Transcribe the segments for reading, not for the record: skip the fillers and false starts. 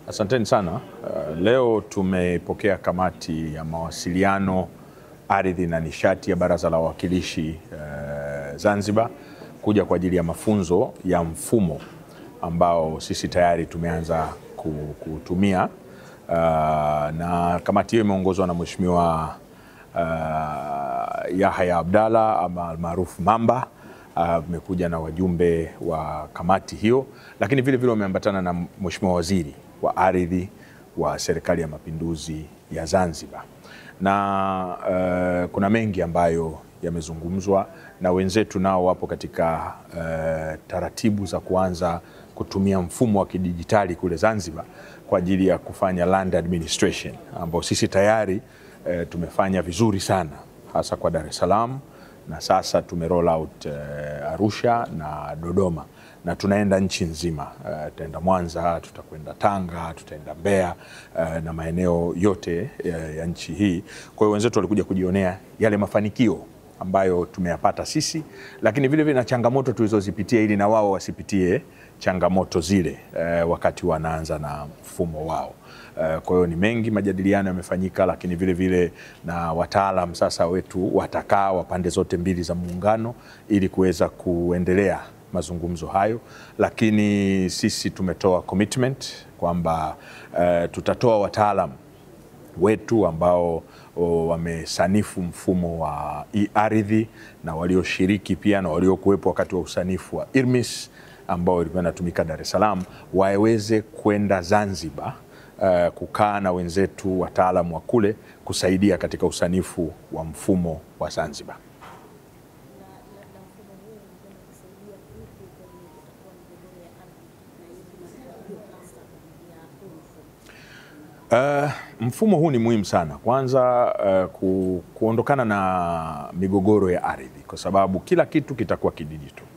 Asanteni sana. Leo tumepokea kamati ya mawasiliano, ardhi na nishati ya Baraza la Wawakilishi Zanzibar kuja kwa ajili ya mafunzo ya mfumo ambao sisi tayari tumeanza kutumia, na kamati hiyo imeongozwa na Mheshimiwa Yahya Abdalla ama almaarufu Mamba. Tumekuja na wajumbe wa kamati hiyo, lakini vile vile wameambatana na Mheshimiwa Waziri wa Ardhi wa Serikali ya Mapinduzi ya Zanzibar. Na kuna mengi ambayo yamezungumzwa na wenzetu, nao wapo katika taratibu za kuanza kutumia mfumo wa kidijitali kule Zanzibar kwa ajili ya kufanya land administration, ambao sisi tayari tumefanya vizuri sana hasa kwa Dar es Salaam, na sasa tume roll out Arusha na Dodoma, na tunaenda nchi nzima. Tutaenda Mwanza, tutakwenda Tanga, tutaenda Mbeya na maeneo yote ya nchi hii. Kwa hiyo wenzetu walikuja kujionea yale mafanikio ambayo tumeyapata sisi, lakini vile vile na changamoto tulizozipitia, ili na wao wasipitie changamoto zile wakati wanaanza na mfumo wao. Kwa hiyo ni mengi majadiliano yamefanyika, lakini vile vile na wataalam sasa wetu watakaa wa pande zote mbili za muungano ili kuweza kuendelea mazungumzo hayo. Lakini sisi tumetoa commitment kwamba tutatoa wataalam wetu ambao wamesanifu mfumo wa ardhi na walioshiriki pia na waliokuwepo wakati wa usanifu wa IRMIS ambao ilikuwa inatumika Dar es Salaam, waweze kwenda Zanzibar kukaa na wenzetu wataalamu wa kule kusaidia katika usanifu wa mfumo wa Zanzibar. Mfumo huu ni muhimu sana. Kwanza kuondokana na migogoro ya ardhi, kwa sababu kila kitu kitakuwa kidijitali.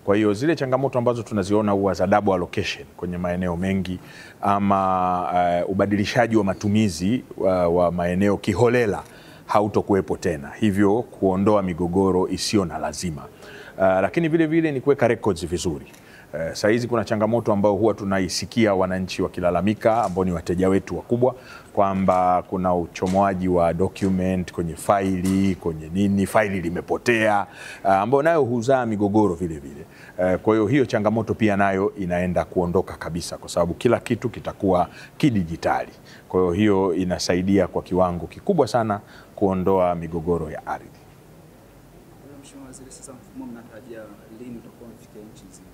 Kwa hiyo zile changamoto ambazo tunaziona huwa za double allocation kwenye maeneo mengi, ama ubadilishaji wa matumizi wa maeneo kiholela hautokuwepo tena, hivyo kuondoa migogoro isiyo na lazima. Lakini vile vile ni kuweka records vizuri. Saa hizi kuna changamoto ambao huwa tunaisikia wananchi wakilalamika, ambao ni wateja wetu wakubwa, kwamba kuna uchomoaji wa document kwenye faili, kwenye nini, faili limepotea, ambao nayo huzaa migogoro vile vile. Kwa hiyo hiyo changamoto pia nayo inaenda kuondoka kabisa, kwa sababu kila kitu kitakuwa kidijitali. Kwa hiyo hiyo inasaidia kwa kiwango kikubwa sana kuondoa migogoro ya ardhi. Mheshimiwa Waziri, sasa mfumo mnatarajia lini utakuwa umefikia nchi nzima?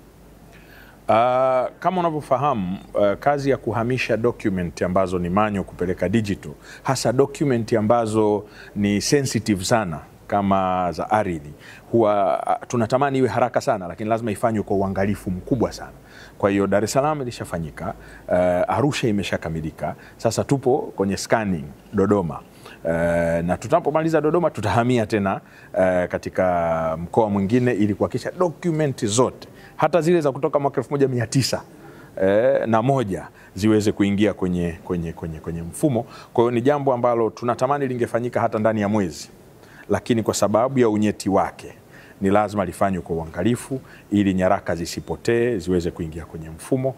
Kama unavyofahamu, kazi ya kuhamisha document ambazo ni manual kupeleka digital, hasa document ambazo ni sensitive sana kama za ardhi, huwa tunatamani iwe haraka sana, lakini lazima ifanywe kwa uangalifu mkubwa sana. Kwa hiyo Dar es Salaam ilishafanyika, Arusha imeshakamilika, sasa tupo kwenye scanning Dodoma. Na tutapomaliza Dodoma tutahamia tena katika mkoa mwingine ili kuhakikisha document zote, hata zile za kutoka mwaka 1901 ziweze kuingia kwenye mfumo. Kwa hiyo ni jambo ambalo tunatamani lingefanyika hata ndani ya mwezi, lakini kwa sababu ya unyeti wake ni lazima lifanywe kwa uangalifu ili nyaraka zisipotee, ziweze kuingia kwenye mfumo.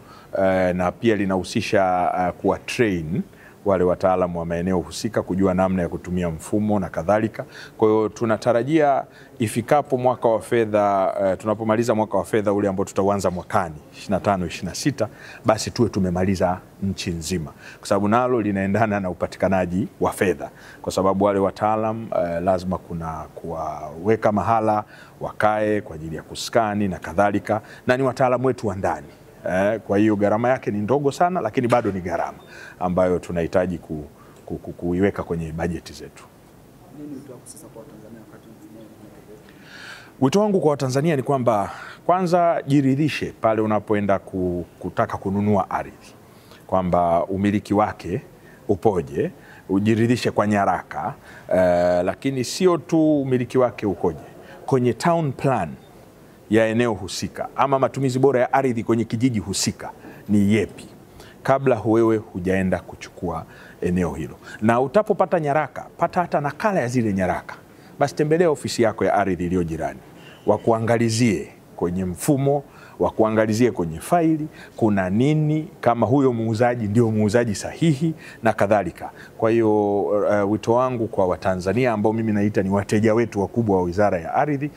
Na pia linahusisha kuwa train wale wataalamu wa maeneo husika kujua namna ya kutumia mfumo na kadhalika. Kwa hiyo tunatarajia ifikapo mwaka wa fedha, tunapomaliza mwaka wa fedha ule ambao tutauanza mwakani 25-26, basi tuwe tumemaliza nchi nzima, kwa sababu nalo linaendana na upatikanaji wa fedha, kwa sababu wale wataalamu lazima kuna kuwaweka mahala wakae kwa ajili ya kuskani na kadhalika, na ni wataalamu wetu wa ndani. Kwa hiyo gharama yake ni ndogo sana, lakini bado ni gharama ambayo tunahitaji kuiweka kwenye bajeti zetu. Nini wito wako sasa kwa Watanzania wakati mfumo? Wito wangu kwa Watanzania ni kwamba kwanza jiridhishe pale unapoenda kutaka kununua ardhi kwamba umiliki wake upoje, ujiridhishe kwa nyaraka, lakini sio tu umiliki wake ukoje, kwenye town plan ya eneo husika ama matumizi bora ya ardhi kwenye kijiji husika ni yepi, kabla wewe hujaenda kuchukua eneo hilo. Na utapopata nyaraka, pata hata nakala ya zile nyaraka, basi tembelea ofisi yako ya ardhi iliyo jirani, wakuangalizie kwenye mfumo wakuangalizie kwenye faili kuna nini, kama huyo muuzaji ndio muuzaji sahihi na kadhalika. Kwa hiyo wito wangu kwa Watanzania ambao mimi naita ni wateja wetu wakubwa wa Wizara ya Ardhi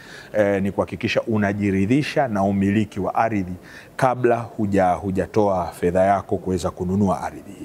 ni kuhakikisha unajiridhisha na umiliki wa ardhi kabla hujatoa fedha yako kuweza kununua ardhi hiyo.